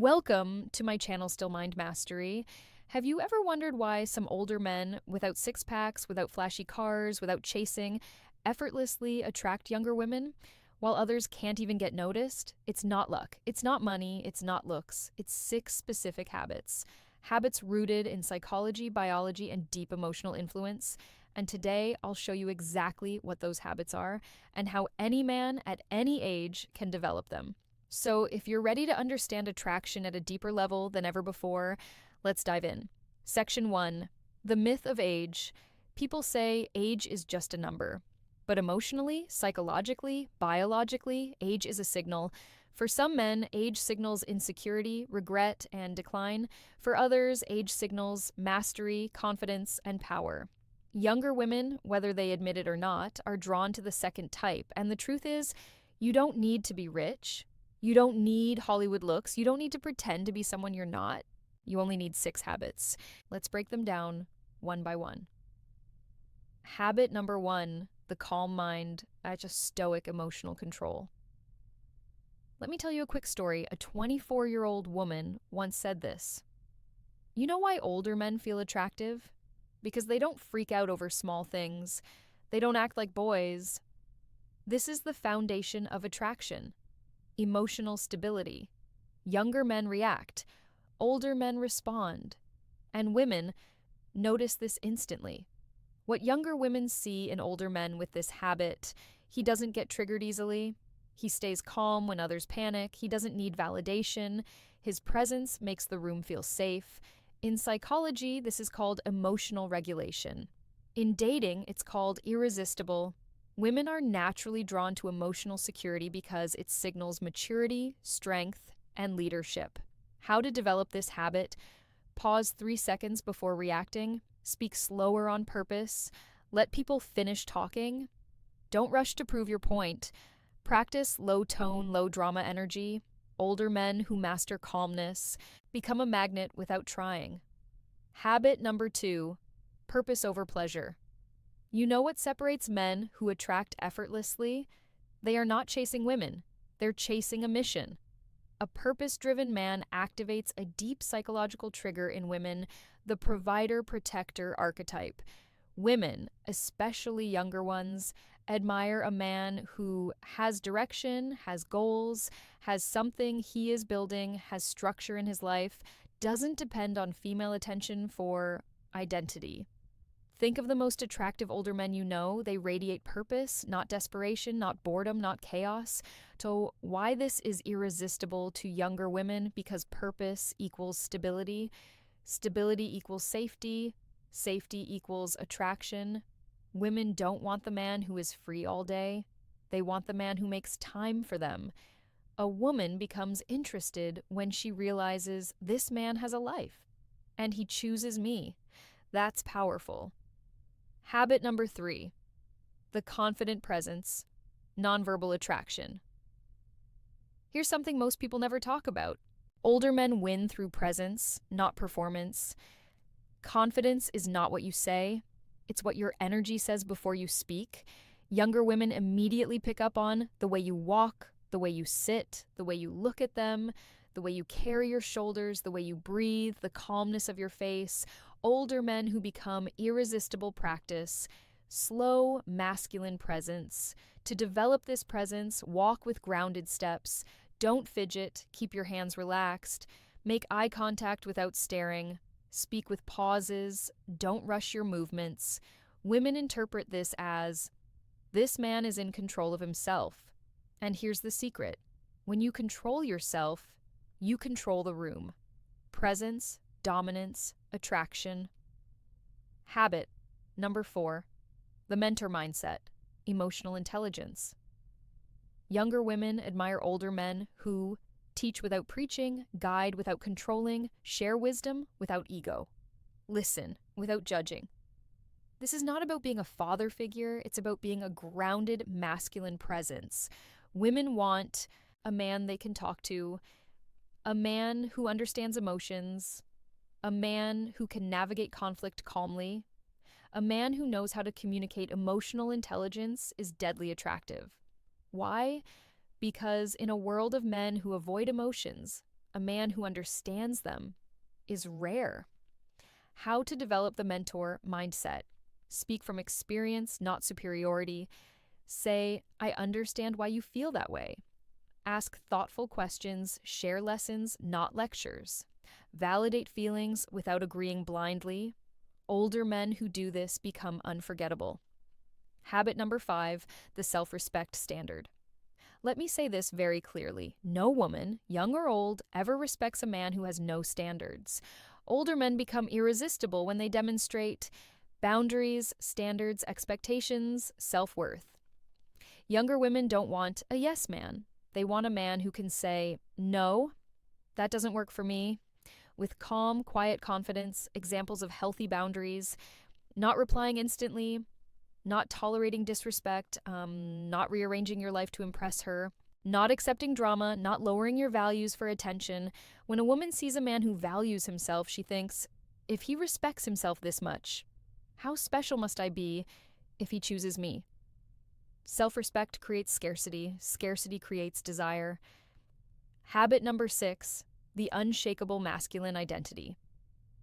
Welcome to my channel, Still Mind Mastery. Have you ever wondered why some older men, without six packs, without flashy cars, without chasing, effortlessly attract younger women, while others can't even get noticed? It's not luck, it's not money, it's not looks, it's six specific habits. Habits rooted in psychology, biology, and deep emotional influence. And today, I'll show you exactly what those habits are and how any man at any age can develop them. So, if you're ready to understand attraction at a deeper level than ever before, let's dive in. Section 1: The myth of age. People say age is just a number. But emotionally, psychologically, biologically, age is a signal. For some men, age signals insecurity, regret, and decline. For others, age signals mastery, confidence, and power. Younger women, whether they admit it or not, are drawn to the second type. And the truth is, you don't need to be rich. You don't need Hollywood looks. You don't need to pretend to be someone you're not. You only need 6 habits. Let's break them down one by one. Habit number 1, the calm mind, just stoic emotional control. Let me tell you a quick story. A 24-year-old woman once said this. You know why older men feel attractive? Because they don't freak out over small things. They don't act like boys. This is the foundation of attraction. Emotional stability. Younger men react. Older men respond. And women notice this instantly. What younger women see in older men with this habit: he doesn't get triggered easily. He stays calm when others panic. He doesn't need validation. His presence makes the room feel safe. In psychology, this is called emotional regulation. In dating, it's called irresistible. Women are naturally drawn to emotional security because it signals maturity, strength, and leadership. How to develop this habit: pause 3 seconds before reacting. Speak slower on purpose. Let people finish talking. Don't rush to prove your point. Practice low tone, low drama energy. Older men who master calmness become a magnet without trying. Habit number 2, purpose over pleasure. You know what separates men who attract effortlessly? They are not chasing women. They're chasing a mission. A purpose-driven man activates a deep psychological trigger in women, the provider-protector archetype. Women, especially younger ones, admire a man who has direction, has goals, has something he is building, has structure in his life, doesn't depend on female attention for identity. Think of the most attractive older men you know. They radiate purpose, not desperation, not boredom, not chaos. So why this is irresistible to younger women? Because purpose equals stability. Stability equals safety. Safety equals attraction. Women don't want the man who is free all day. They want the man who makes time for them. A woman becomes interested when she realizes this man has a life, and he chooses me. That's powerful. Habit number 3, the confident presence, nonverbal attraction. Here's something most people never talk about. Older men win through presence, not performance. Confidence is not what you say. It's what your energy says before you speak. Younger women immediately pick up on the way you walk, the way you sit, the way you look at them, the way you carry your shoulders, the way you breathe, the calmness of your face. Older men who become irresistible practice slow, masculine presence. To develop this presence, walk with grounded steps. Don't fidget, keep your hands relaxed. Make eye contact without staring. Speak with pauses. Don't rush your movements. Women interpret this as, this man is in control of himself. And here's the secret. When you control yourself, you control the room. Presence, dominance, attraction. Habit number 4, the mentor mindset, emotional intelligence. Younger women admire older men who teach without preaching, guide without controlling, share wisdom without ego, listen without judging. This is not about being a father figure, it's about being a grounded masculine presence. Women want a man they can talk to, a man who understands emotions, a man who can navigate conflict calmly. A man who knows how to communicate emotional intelligence is deadly attractive. Why? Because in a world of men who avoid emotions, a man who understands them, is rare. How to develop the mentor mindset. Speak from experience, not superiority. Say, I understand why you feel that way. Ask thoughtful questions, share lessons, not lectures. Validate feelings without agreeing blindly. Older men who do this become unforgettable. Habit number 5, the self-respect standard. Let me say this very clearly. No woman, young or old, ever respects a man who has no standards. Older men become irresistible when they demonstrate boundaries, standards, expectations, self-worth. Younger women don't want a yes man. They want a man who can say, no, that doesn't work for me, with calm, quiet confidence, examples of healthy boundaries, not replying instantly, not tolerating disrespect, not rearranging your life to impress her, not accepting drama, not lowering your values for attention. When a woman sees a man who values himself, she thinks, if he respects himself this much, how special must I be if he chooses me? Self-respect creates scarcity. Scarcity creates desire. Habit number 6, the unshakable masculine identity.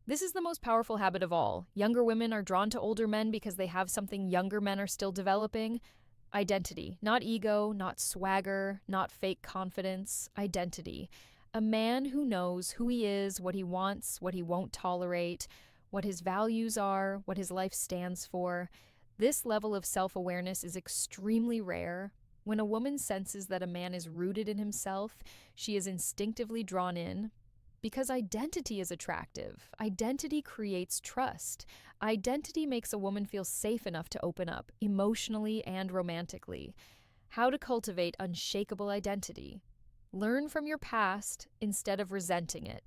This is the most powerful habit of all. Younger women are drawn to older men because they have something younger men are still developing. Identity. Not ego, not swagger, not fake confidence. Identity. A man who knows who he is, what he wants, what he won't tolerate, what his values are, what his life stands for. This level of self-awareness is extremely rare. When a woman senses that a man is rooted in himself, she is instinctively drawn in. Because identity is attractive. Identity creates trust. Identity makes a woman feel safe enough to open up, emotionally and romantically. How to cultivate unshakable identity. Learn from your past instead of resenting it.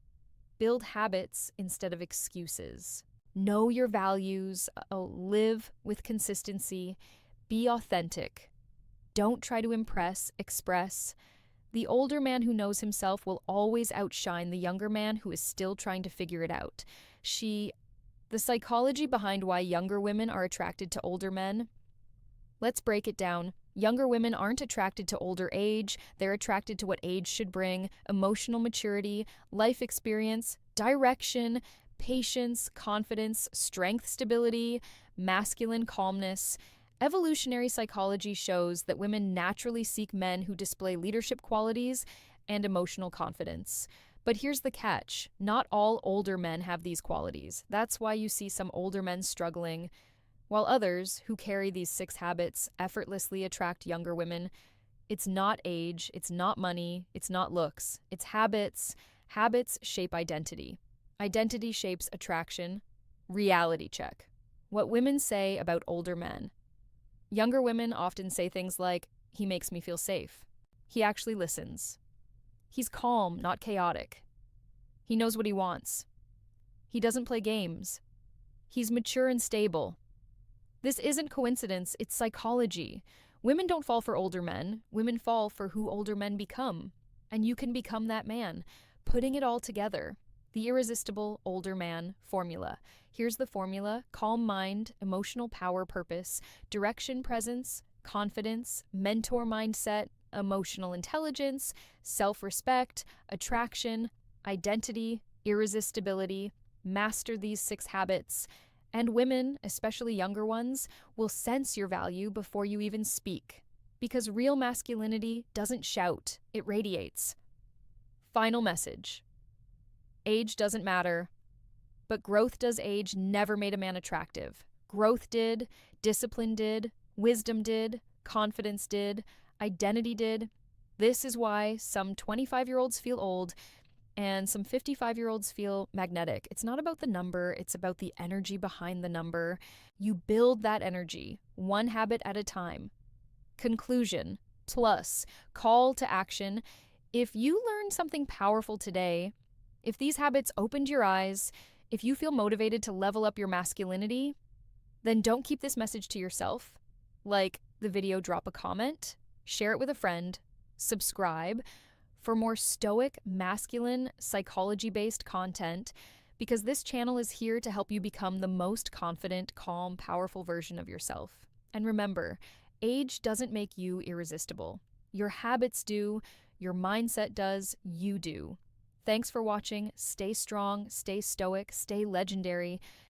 Build habits instead of excuses. Know your values. Live with consistency. Be authentic. Don't try to impress, express. The older man who knows himself will always outshine the younger man who is still trying to figure it out. The psychology behind why younger women are attracted to older men. Let's break it down. Younger women aren't attracted to older age. They're attracted to what age should bring: emotional maturity, life experience, direction, patience, confidence, strength, stability, masculine calmness. Evolutionary psychology shows that women naturally seek men who display leadership qualities and emotional confidence. But here's the catch. Not all older men have these qualities. That's why you see some older men struggling, while others, who carry these 6 habits, effortlessly attract younger women. It's not age, it's not money, it's not looks, it's habits. Habits shape identity. Identity shapes attraction. Reality check. What women say about older men. Younger women often say things like, he makes me feel safe. He actually listens. He's calm, not chaotic. He knows what he wants. He doesn't play games. He's mature and stable. This isn't coincidence, it's psychology. Women don't fall for older men. Women fall for who older men become. And you can become that man, putting it all together. The irresistible older man formula. Here's the formula: calm mind, emotional power, purpose, direction, presence, confidence, mentor mindset, emotional intelligence, self-respect, attraction, identity, irresistibility. Master these 6 habits, and women, especially younger ones, will sense your value before you even speak. Because real masculinity doesn't shout, it radiates. Final message. Age doesn't matter, but growth does. Age never made a man attractive. Growth did, discipline did, wisdom did, confidence did, identity did. This is why some 25-year-olds feel old and some 55-year-olds feel magnetic. It's not about the number, it's about the energy behind the number. You build that energy, one habit at a time. Conclusion, plus, call to action. If you learned something powerful today, if these habits opened your eyes, if you feel motivated to level up your masculinity, then don't keep this message to yourself. Like the video, drop a comment, share it with a friend, subscribe for more stoic, masculine, psychology-based content, because this channel is here to help you become the most confident, calm, powerful version of yourself. And remember, age doesn't make you irresistible. Your habits do, your mindset does, you do. Thanks for watching. Stay strong, stay stoic, stay legendary.